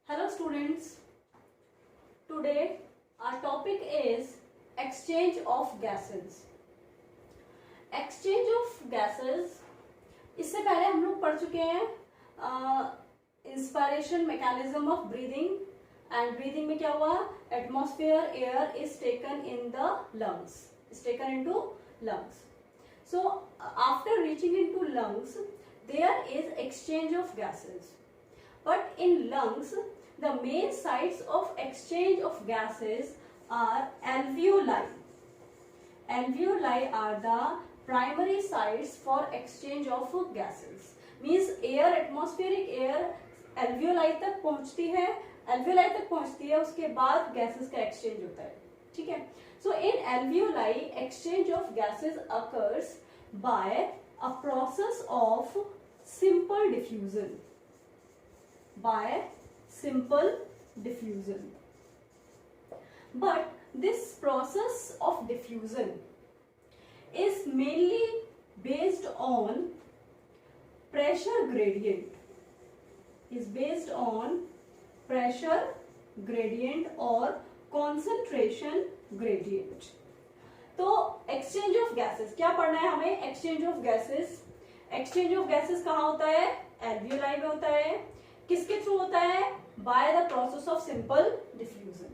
Hello students, today our topic is exchange of gases. Exchange of gases, इससे पहले हम लोग पढ़ चुके हैं inspiration mechanism of breathing and breathing में क्या हुआ, atmosphere air is taken in the lungs, is taken into lungs. So after reaching into lungs there is exchange of gases, but in lungs the main sites of exchange of gases are alveoli. Alveoli are the primary sites for exchange of gases. Means air, atmospheric air alveoli तक पहुंचती है, alveoli तक पहुंचती है, उसके बाद gases का exchange होता है. ठीक है. So in alveoli exchange of gases occurs by a process of simple diffusion. By simple diffusion. But this process of diffusion is mainly based on pressure gradient. Is based on pressure gradient or concentration gradient. तो exchange of gases क्या पढ़ना है हमें? Exchange of gases. Exchange of gases कहाँ होता है? Alveoli में होता है. किसके थ्रू होता है? By the process of simple diffusion.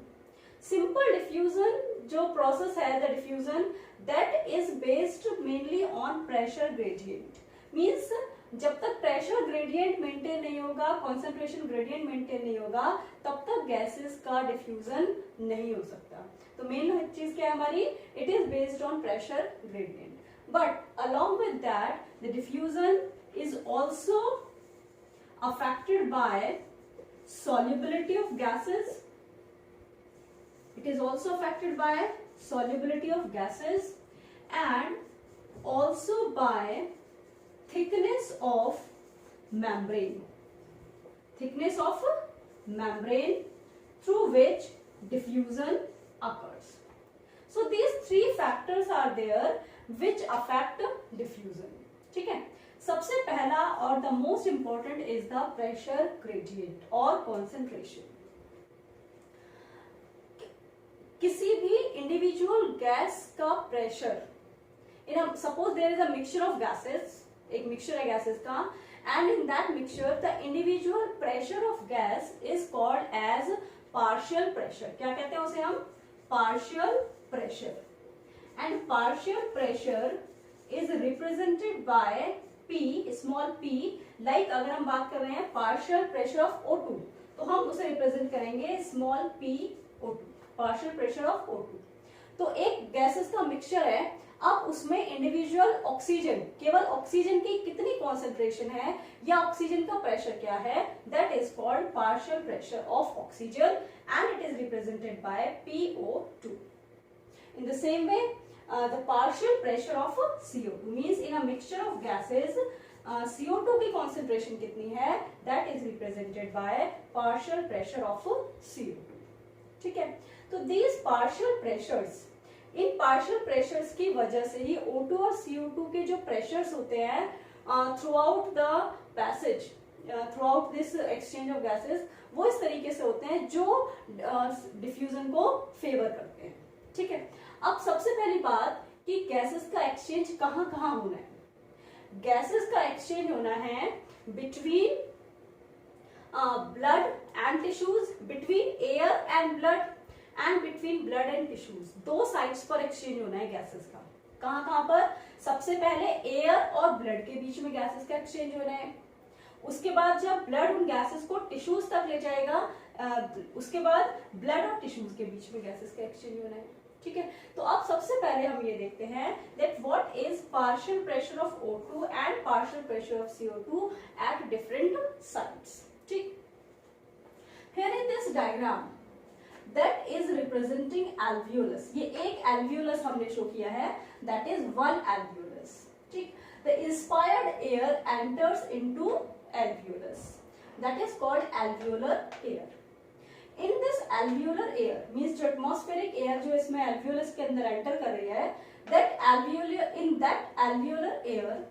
Simple diffusion जो प्रोसेस है, the diffusion, that is based mainly on pressure gradient. Means जब तक प्रेशर ग्रेडियंट मेंटेन नहीं होगा, कॉन्सेंट्रेशन ग्रेडियंट मेंटेन नहीं होगा, तब तक गैसेस का डिफ्यूजन नहीं हो सकता. तो मेन चीज क्या है हमारी? It is based on pressure gradient. But along with that the diffusion is also affected by solubility of gases. It is also affected by solubility of gases and also by thickness of membrane. Thickness of membrane through which diffusion occurs. So these three factors are there which affect diffusion. ठीक है. सबसे पहला और the most important is the pressure gradient और concentration. किसी भी individual gas का pressure, in suppose there is a mixture of gases, एक मिक्सचर है गैसेस का, and in that mixture the individual pressure of gas is called as partial pressure. क्या कहते हैं उसे हम? Partial pressure. And partial pressure is represented by P, small p, like अगर हम बात कर रहे हैं पार्शियल प्रेशर ऑफ O2, तो हम उसे रिप्रेजेंट करेंगे small p O2, partial pressure of O2. तो एक गैसेस का मिक्सचर है, अब उसमें इंडिविजुअल ऑक्सीजन, केवल ऑक्सीजन की कितनी कॉन्सेंट्रेशन है या ऑक्सीजन का प्रेशर क्या है, that is called partial pressure of oxygen and it is represented bye PO2. In the same way, the partial pressure of CO2 means in a mixture of gases, CO2 की concentration कितनी है, that is represented by partial pressure of CO2. ठीक है. तो these partial pressures, in partial pressures की वजह से ही O2 और CO2 के जो pressures होते हैं throughout the passage, throughout this exchange of gases, वो इस तरीके से होते हैं जो diffusion को favor करते हैं. ठीक है. अब सबसे पहली बात कि गैसेस का एक्सचेंज कहां कहां होना है. गैसेस का एक्सचेंज होना है between blood and tissues, between air and blood and between blood and tissues. दो साइड्स पर एक्सचेंज होना है गैसेस का. कहां कहां पर? सबसे पहले एयर और ब्लड के बीच में गैसेस का एक्सचेंज होना है. उसके बाद जब ब्लड उन गैसेस को टिश्यूज तक ले जाएगा, उसके बाद ब्लड और टिश्यूज के बीच में गैसेस का एक्सचेंज होना है. ठीक है. तो अब सबसे पहले हम ये देखते हैं that what is partial pressure of O2 and partial pressure of CO2 at different sites. ठीक. Here in this diagram that is representing alveolus. ये एक एल्वियोलस हमने शो किया है, दैट इज वन एल्वियोलस. ठीक. The inspired air enters into alveolus, that is called alveolar air. In this alveolar air means जो atmospheric air जो इसमें alveolus के अंदर एंटर कर रही है, that alveolar, in that alveolar air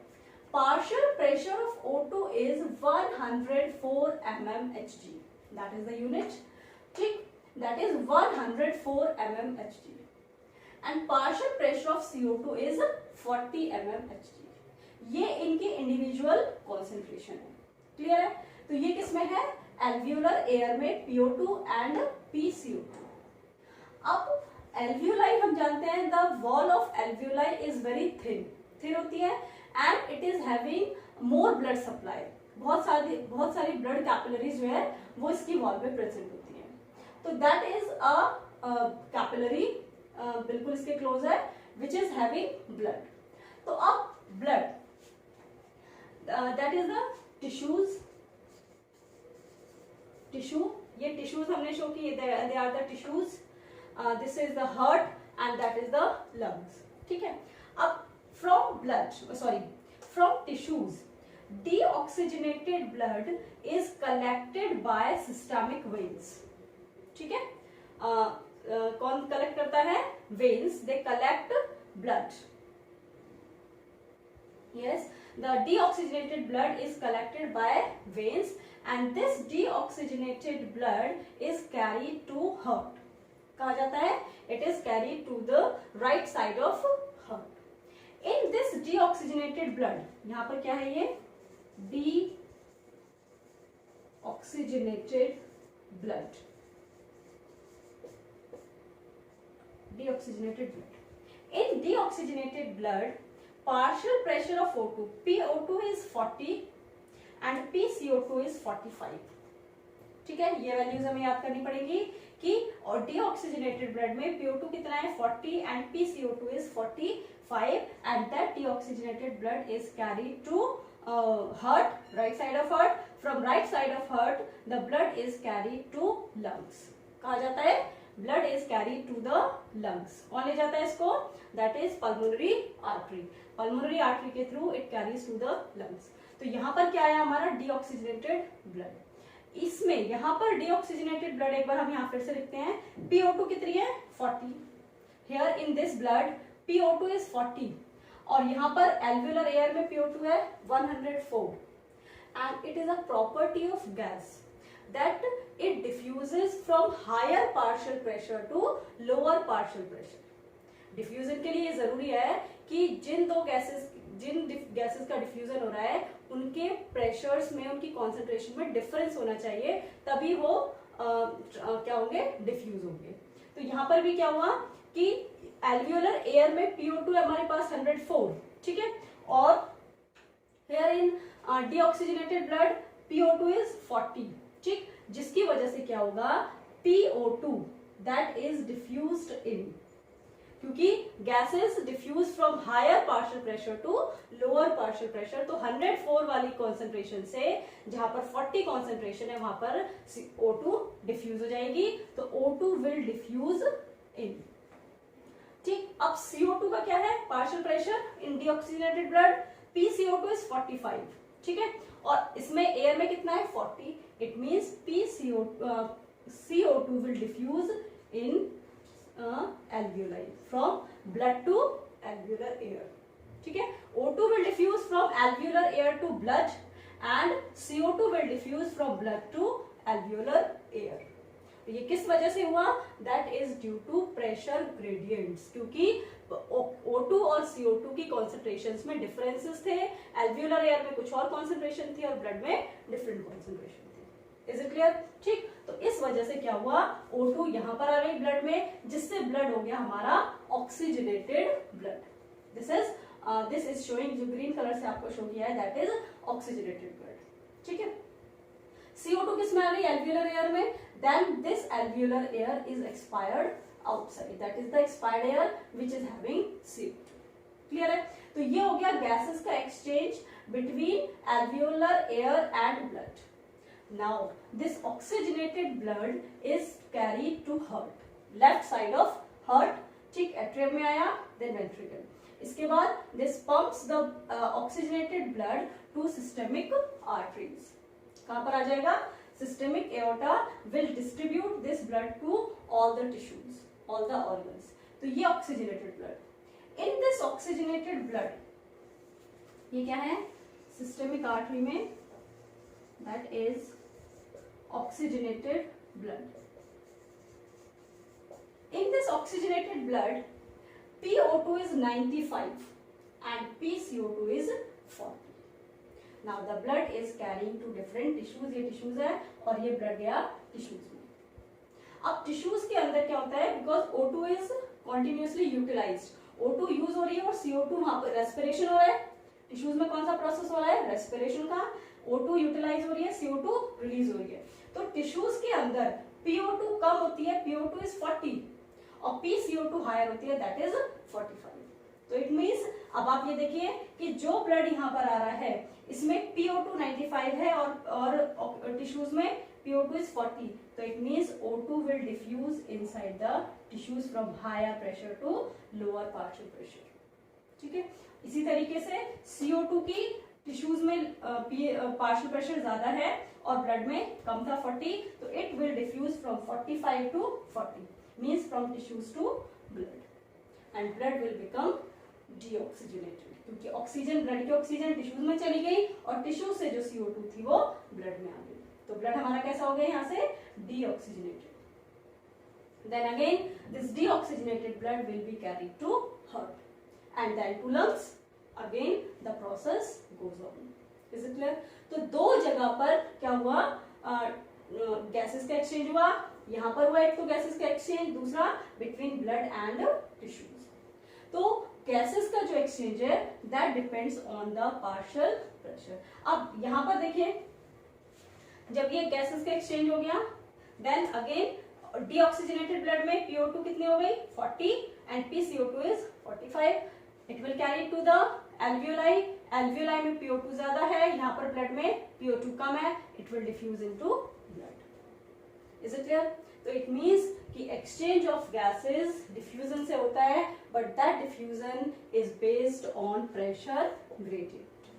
partial pressure of O2 is 104 mmHg. That is the unit, ठीक, that is 104 mmHg and partial pressure of CO2 is 40 mmHg। ये इनकी इंडिविजुअल कॉन्सेंट्रेशन है, क्लियर है। तो ये किसमें है, एल्वियोलर एयर में PO2 एंड PCO2। अब एल्वियोलाई हम जानते हैं, the wall of alveoli is very thin होती है and it is having more blood supply, बहुत सारी ब्लड कैपिलरीज जो है वो इसकी वॉल में प्रेजेंट होती है। तो दैट इज अ कैपिलरी, बिल्कुल इसके क्लोज है, विच इज हैविंग ब्लड। तो अब blood that is the tissues, tissue, ये टिश्यूज हमने शो की, they are the tissues, this is the heart and that is the lungs, ठीक है। अब from blood, sorry, from tissues deoxygenated blood is collected by systemic veins, ठीक है। कौन collect करता है, veins, they collect blood, yes, the deoxygenated blood is collected by veins and this deoxygenated blood is carried to heart, कहा जाता है it is carried to the right side of heart। in this deoxygenated blood, यहाँ पर क्या है, ये deoxygenated blood, deoxygenated blood, in deoxygenated blood partial pressure of O2, PO2 is 40 and PCO2 is 45, ठीक है। ये वैल्यूज हमें याद करनी पड़ेगी कि और deoxygenated blood में PO2 कितना है, 40 and PCO2 is 45 and that deoxygenated blood is carried to heart, right side of heart, from right side of heart the blood is carried to lungs, कहा जाता है blood is carried to the lungs। कौन ले जाता है इसको, that is pulmonary artery, pulmonary artery के through it carries to the lungs। तो यहाँ पर क्या आया हमारा, deoxygenated blood। इसमें यहाँ पर deoxygenated blood, एक बार हम यहाँ फिर से लिखते हैं, PO2 कितनी है, 40, here in this blood PO2 is 40 और यहाँ पर alveolar air में PO2 है 104 and it is a property of gas that it diffuses from higher partial pressure to lower partial pressure। Diffusion के लिए ये जरूरी है कि जिन गैसेस का डिफ्यूजन हो रहा है उनके प्रेशर्स में, उनकी कॉन्सेंट्रेशन में डिफरेंस होना चाहिए, तभी वो क्या होंगे, डिफ्यूज होंगे। तो यहाँ पर भी क्या हुआ कि एल्वियोलर एयर में PO2 हमारे पास 104, ठीक है, और here in deoxygenated blood PO2 is 40, ठीक, जिसकी वजह से क्या होगा, PO2 that is diffused in, क्योंकि gases diffuse from higher partial pressure to lower partial pressure. तो 104 वाली कॉन्सेंट्रेशन से जहां पर 40 कॉन्सेंट्रेशन है वहां पर O2 डिफ्यूज हो जाएगी, तो O2 विल डिफ्यूज इन, ठीक। अब CO2 का क्या है, partial pressure in deoxygenated blood, PCO2 is 45, ठीक है, और इसमें एयर में कितना है, 40, it means CO2 will diffuse in alveoli from blood to alveolar air, ठीक है। O2 will diffuse from alveolar air to blood and CO2 will diffuse from blood to alveolar air। ये किस वजह से हुआ, that is due to pressure gradients, क्योंकि O2 और CO2 की कॉन्सेंट्रेशंस में डिफरेंसेस थे, alveolar air में कुछ और कॉन्सेंट्रेशन थी और ब्लड में डिफरेंट कॉन्सेंट्रेशन थी। इज इट क्लियर, ठीक। तो इस वजह से क्या हुआ, O2 यहाँ पर आ गई ब्लड में, जिससे ब्लड हो गया हमारा oxygenated blood. This is showing, जो ग्रीन कलर से आपको शो किया है दैट इज ऑक्सीजनेटेड ब्लड, ठीक है। CO2 किस में आ गई, एल्वियोलर एयर में, then this alveolar air is expired outside, that is the expired air which is having CO2, clear है। तो ये हो गया गैसेस का exchange between alveolar air and blood. Now this oxygenated blood is carried to heart, left side of heart, ठीक, atrium में आया, then ventricle। इसके बाद this pumps the oxygenated blood to systemic arteries, कहाँ पर आ जाएगा, systemic aorta will distribute this blood to all the tissues, all the organs। तो ये oxygenated blood, in this oxygenated blood, ये क्या है, systemic artery में, that is oxygenated blood. In this oxygenated blood, PO2 is 95 and PCO2 is 40. Now the blood is carrying to different tissues. ये tissues है और ये blood गया tissues में. अब tissues के अंदर क्या होता है, because O2 is continuously utilized, O2 use हो रही है और CO2 वहां पर रेस्पिरेशन हो रहा है. टिश्यूज में कौन सा प्रोसेस हो रहा है, रेस्पिरेशन का. O2 यूटिलाइज हो रही है, CO2 रिलीज हो रही है. तो टिश्यूज के अंदर PO2 कम होती है, PO2 is 40 और PCO2 हायर होती है, दैट इज 45. तो इट मींस अब आप ये देखिए कि जो ब्लड यहाँ पर आ रहा है इसमें PO2 95 है और टिश्यूज में PO2 is 40. तो it means O2 will diffuse inside the tissues from higher pressure to lower partial pressure. ठीक है. इसी तरीके से CO2 की टिश्यूज में पार्शियल प्रेशर ज्यादा है और ब्लड में कम था 40, तो it will diffuse from 45 to 40, means from tissues to blood and blood will become deoxygenated, क्योंकि ऑक्सीजन, ब्लड की ऑक्सीजन टिश्यूज में चली गई और टिश्यू से जो CO2 थी वो ब्लड में आ गई. तो ब्लड हमारा कैसा हो गया यहाँ से, deoxygenated. Then again this deoxygenated blood will be carried to heart and then to lungs. Again the process goes on. Is it clear? तो दो जगह पर क्या हुआ, गैसेस का एक्सचेंज हुआ. यहाँ पर हुआ एक तो गैसेस का एक्सचेंज, दूसरा बिटवीन ब्लड एंड टिश्यूज. तो गैसेस का जो एक्सचेंज है that depends on the partial pressure. अब यहाँ पर देखिए, जब ये गैसेस का एक्सचेंज हो गया, देन अगेन डीऑक्सीजनेटेड ब्लड में PO2 कितनी हो गई, 40 and PCO2 is 45. It will carry to the alveoli. Alveoli में PO2 ज्यादा है, यहाँ पर ब्लड में PO2 कम है. It will diffuse into blood. Is it clear? तो it means कि exchange of gases diffusion से होता है, but that diffusion is based on pressure gradient.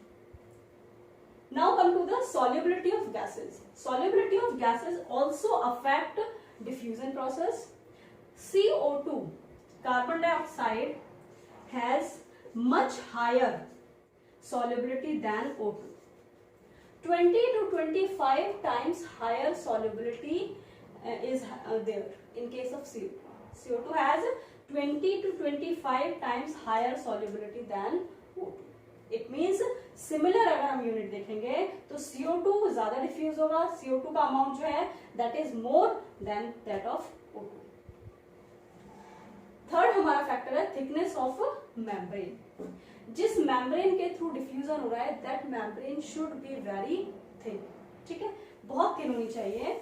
Now come to the solubility of gases. Solubility of gases also affect diffusion process. CO2, carbon dioxide, has much higher solubility than O2. 20 to 25 times higher solubility is there in case of CO2. CO2 has 20 to 25 times higher solubility than O2. It means similar अगर हम unit देखेंगे तो CO2 ज्यादा diffuse होगा, CO2 का amount जो है that is more than that of O2. Third हमारा फैक्टर है थिकनेस ऑफ मेम्ब्रेन. जिस मेम्ब्रेन के थ्रू डिफ्यूजन हो रहा है that membrane should be very thin. ठीक है, बहुत थिन होनी चाहिए.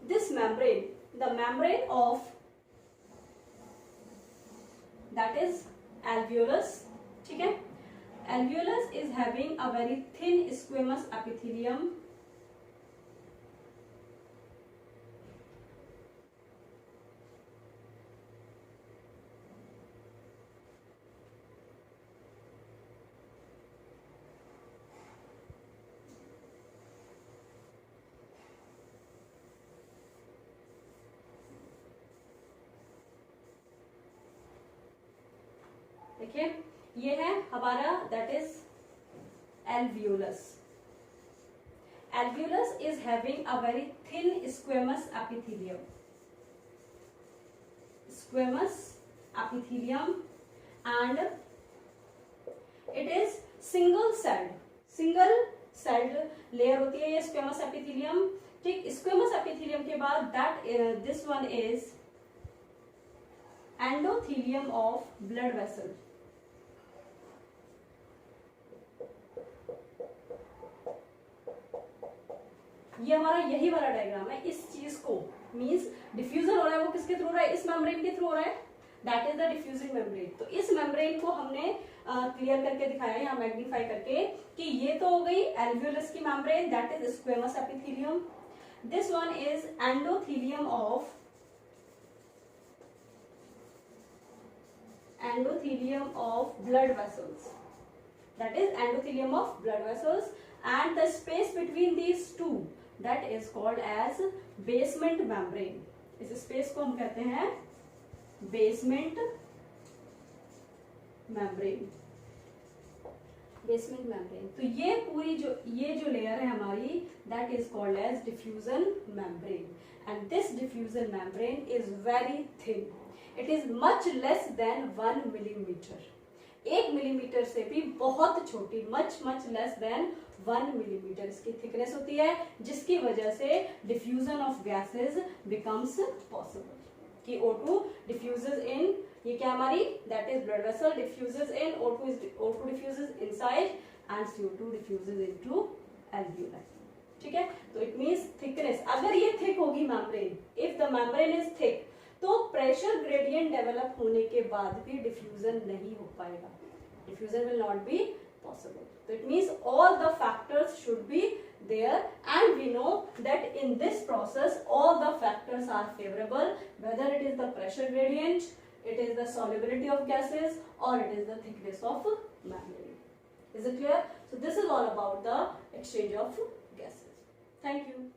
This membrane, the membrane of that is alveolus. ठीक है, alveolus is having a very thin squamous epithelium. देखिए ये है हमारा that is alveolus. Alveolus is having a very thin squamous epithelium. Squamous epithelium and it is single celled. Single celled layer होती है ये squamous epithelium. ठीक, squamous epithelium के बाद that this one is endothelium of blood vessel. ये हमारा यही वाला डायग्राम है. इस चीज को मींस डिफ्यूजन हो रहा है वो किसके थ्रू हो रहा है, इस मेम्ब्रेन के थ्रू हो रहा है, that is the diffusing membrane. तो इस मेम्ब्रेन को हमने क्लियर करके दिखाया है यहाँ मैग्नीफाई करके कि ये तो हो गई एल्वियोलस की membrane that is squamous epithelium. This one is endothelium of blood vessels. That is endothelium of blood vessels, and the space between these two that is called as basement membrane. इस space को हम कहते हैं basement membrane, basement membrane. तो ये पूरी जो layer है हमारी, that is called as diffusion membrane, and this diffusion membrane is very thin, it is much less than 1 millimetre, 1 millimetre से भी बहुत छोटी, मच लेस देन 1 मिलीमीटर इसकी थिकनेस होती है, जिसकी वजह से diffusion of gases becomes possible, कि O2 डिफ्यूजेस इन, ये क्या हमारी, that is blood vessel, diffuses in, O2 diffuses inside and CO2 diffuses into alveoli. ठीक है, तो इट मींस थिकनेस, अगर ये थिक होगी membrane, if the membrane is thick, तो प्रेशर ग्रेडियंट डेवलप होने के बाद भी डिफ्यूजन नहीं हो पाएगा, diffusion will not be possible. So it means all the factors should be there, and we know that in this process all the factors are favorable, whether it is the pressure gradient, it is the solubility of gases, or it is the thickness of membrane. Is it clear? So this is all about the exchange of gases. Thank you.